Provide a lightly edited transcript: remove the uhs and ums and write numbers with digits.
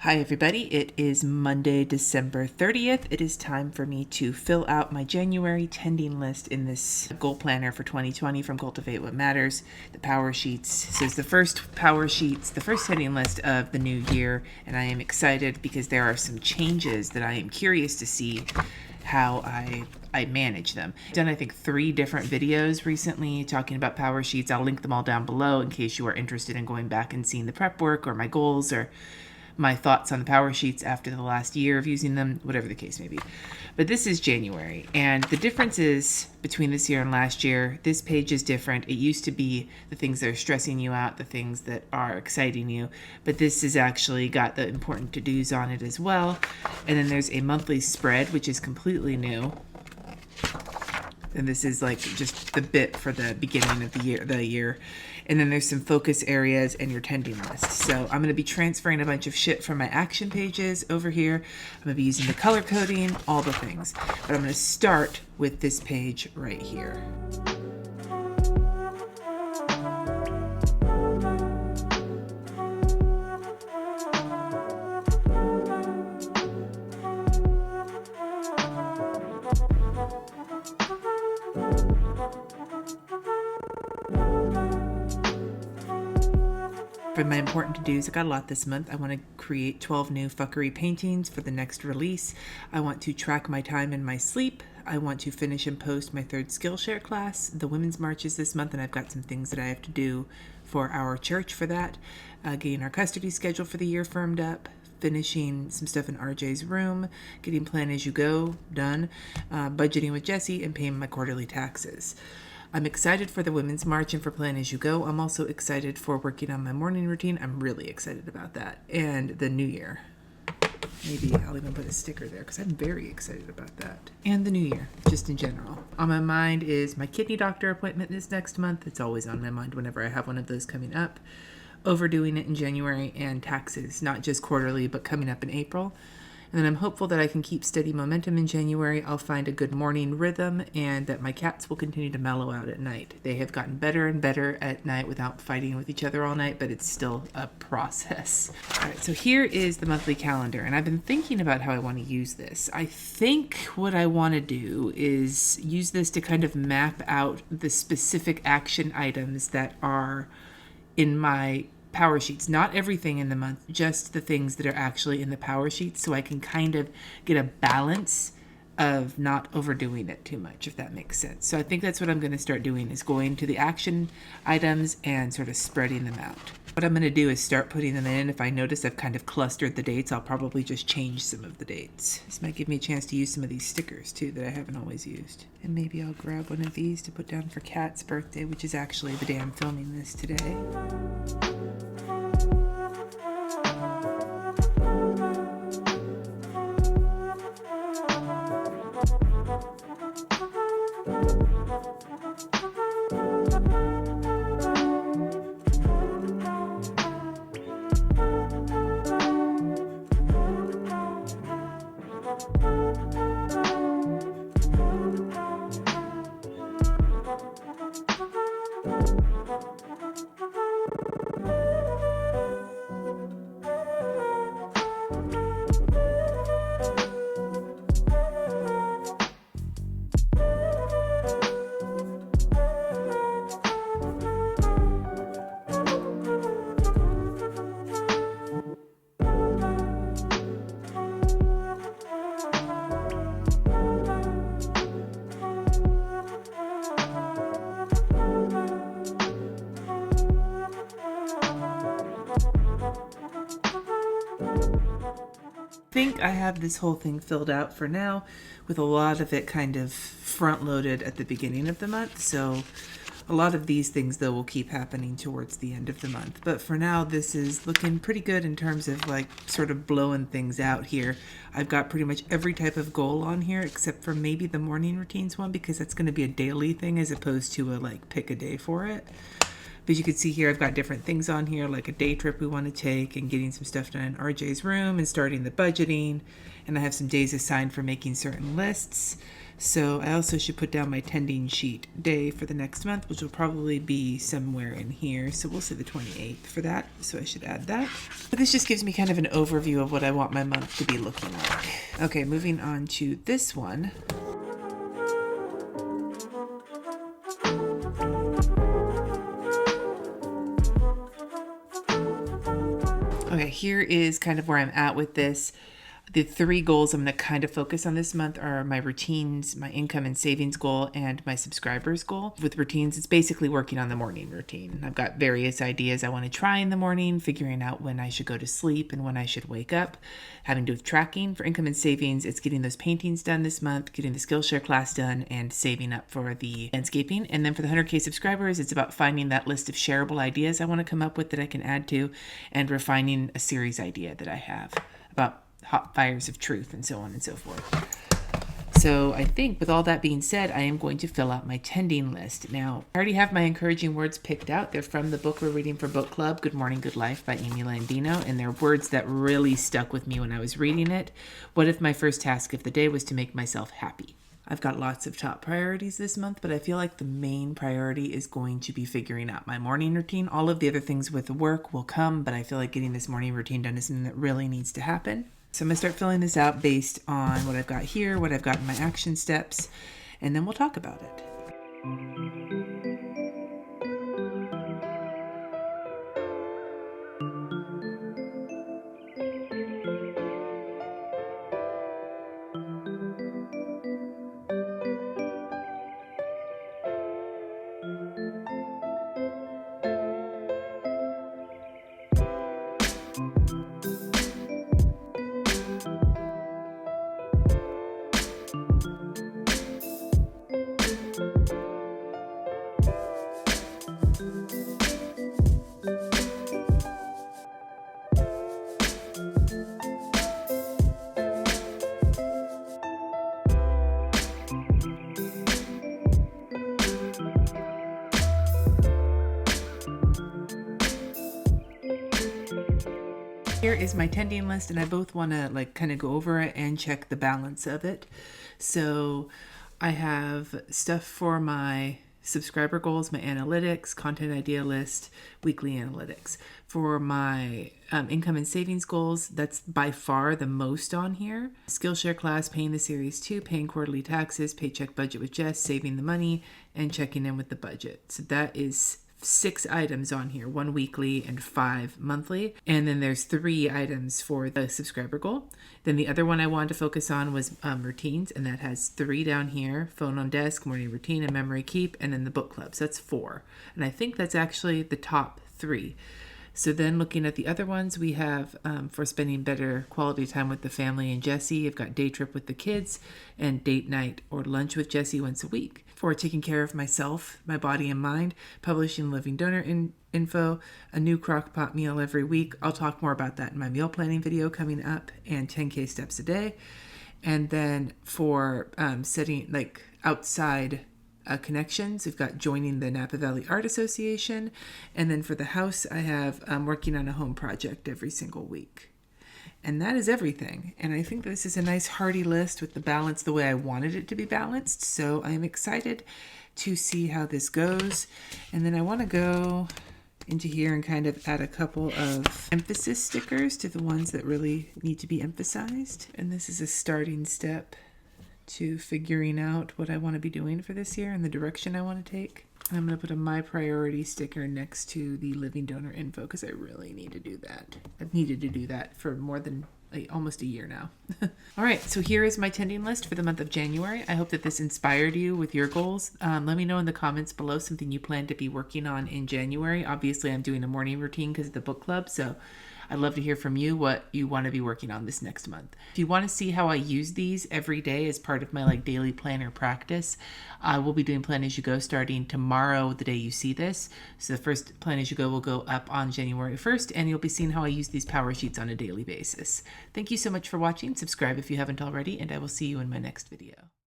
Hi everybody, it is Monday, December 30th. It is time for me to fill out my January tending list in this goal planner for 2020 from Cultivate What Matters, the Powersheets. So it's the first Powersheets, the first tending list of the new year, and I am excited because there are some changes that I am curious to see how I manage them. I've done, I think, 3 different videos recently talking about Powersheets. I'll link them all down below in case you are interested in going back and seeing the prep work or my goals or my thoughts on the Powersheets after the last year of using them, whatever the case may be. But this is January, and the difference is between this year and last year, this page is different. It used to be the things that are stressing you out, the things that are exciting you, but this has actually got the important to-dos on it as well. And then there's a monthly spread, which is completely new. And this is like just the bit for the beginning of the year. And then there's some focus areas and your tending list. So I'm going to be transferring a bunch of shit from my action pages over here. I'm going to be using the color coding, all the things. But I'm going to start with this page right here. For my important to-dos, I got a lot this month. I want to create 12 new fuckery paintings for the next release. I want to track my time and my sleep. I want to finish and post my 3rd Skillshare class. The Women's March is this month, and I've got some things that I have to do for our church for that. Getting our custody schedule for the year firmed up. Finishing some stuff in RJ's room. Getting Plan As You Go done. Budgeting with Jesse and paying my quarterly taxes. I'm excited for the Women's March and for Plan As You Go. I'm also excited for working on my morning routine. I'm really excited about that. And the new year. Maybe I'll even put a sticker there because I'm very excited about that. And the new year, just in general. On my mind is my kidney doctor appointment this next month. It's always on my mind whenever I have one of those coming up. Overdoing it in January, and taxes, not just quarterly, but coming up in April. And then I'm hopeful that I can keep steady momentum in January. I'll find a good morning rhythm, and that my cats will continue to mellow out at night. They have gotten better and better at night without fighting with each other all night, but it's still a process. All right, so here is the monthly calendar, and I've been thinking about how I want to use this. I think what I want to do is use this to kind of map out the specific action items that are in my Powersheets, not everything in the month, just the things that are actually in the Powersheets, so I can kind of get a balance of not overdoing it too much, if that makes sense. So I think that's what I'm going to start doing, is going to the action items and sort of spreading them out. What I'm going to do is start putting them in. If I notice I've kind of clustered the dates, I'll probably just change some of the dates. This might give me a chance to use some of these stickers too that I haven't always used. And maybe I'll grab one of these to put down for Kat's birthday, which is actually the day I'm filming this today. I think I have this whole thing filled out for now, with a lot of it kind of front-loaded at the beginning of the month. So a lot of these things, though, will keep happening towards the end of the month. But for now, this is looking pretty good in terms of like sort of blowing things out here. I've got pretty much every type of goal on here except for maybe the morning routines one, because that's going to be a daily thing as opposed to a like pick a day for it. But you can see here I've got different things on here, like a day trip we want to take and getting some stuff done in RJ's room and starting the budgeting. And I have some days assigned for making certain lists. So I also should put down my tending sheet day for the next month, which will probably be somewhere in here. So we'll say the 28th for that. So I should add that. But this just gives me kind of an overview of what I want my month to be looking like. Okay, moving on to this one. Okay, here is kind of where I'm at with this. The 3 goals I'm going to kind of focus on this month are my routines, my income and savings goal, and my subscribers goal. With routines, it's basically working on the morning routine. I've got various ideas I want to try in the morning, figuring out when I should go to sleep and when I should wake up, having to do with tracking. For income and savings, it's getting those paintings done this month, getting the Skillshare class done, and saving up for the landscaping. And then for the 100K subscribers, it's about finding that list of shareable ideas I want to come up with that I can add to, and refining a series idea that I have about hot fires of truth and so on and so forth. So I think with all that being said, I am going to fill out my tending list. Now, I already have my encouraging words picked out. They're from the book we're reading for book club, Good Morning, Good Life by Amy Landino, and they're words that really stuck with me when I was reading it. What if my first task of the day was to make myself happy? I've got lots of top priorities this month, but I feel like the main priority is going to be figuring out my morning routine. All of the other things with work will come, but I feel like getting this morning routine done is something that really needs to happen. So I'm going to start filling this out based on what I've got here, what I've got in my action steps, and then we'll talk about it. Here is my tending list, and I both want to kind of go over it and check the balance of it. So I have stuff for my subscriber goals, my analytics, content idea list, weekly analytics. For my income and savings goals, that's by far the most on here. Skillshare class, paying the series 2, paying quarterly taxes, paycheck budget with Jess, saving the money, and checking in with the budget. So that is 6 items on here, 1 weekly and 5 monthly. And then there's 3 items for the subscriber goal. Then the other one I wanted to focus on was routines, and that has 3 down here: phone on desk, morning routine, and memory keep, and then the book club. So that's 4. And I think that's actually the top 3. So then looking at the other ones, we have for spending better quality time with the family and Jessie, I've got day trip with the kids and date night or lunch with Jessie once a week. For taking care of myself, my body and mind, publishing living donor info, a new crock pot meal every week. I'll talk more about that in my meal planning video coming up, and 10K steps a day. And then for setting outside connections, we've got joining the Napa Valley Art Association. And then for the house, I have working on a home project every single week. And that is everything. And I think this is a nice hearty list with the balance the way I wanted it to be balanced. So I'm excited to see how this goes. And then I want to go into here and kind of add a couple of emphasis stickers to the ones that really need to be emphasized. And this is a starting step to figuring out what I want to be doing for this year and the direction I want to take. And I'm going to put a My Priority sticker next to the living donor info because I really need to do that. I've needed to do that for more than almost a year now. All right, so here is my tending list for the month of January. I hope that this inspired you with your goals. Let me know in the comments below something you plan to be working on in January. Obviously, I'm doing a morning routine because of the book club, so I'd love to hear from you what you want to be working on this next month. If you want to see how I use these every day as part of my daily planner practice, I will be doing Plan As You Go starting tomorrow, the day you see this. So the first Plan As You Go will go up on January 1st, and you'll be seeing how I use these power sheets on a daily basis. Thank you so much for watching. Subscribe if you haven't already, and I will see you in my next video.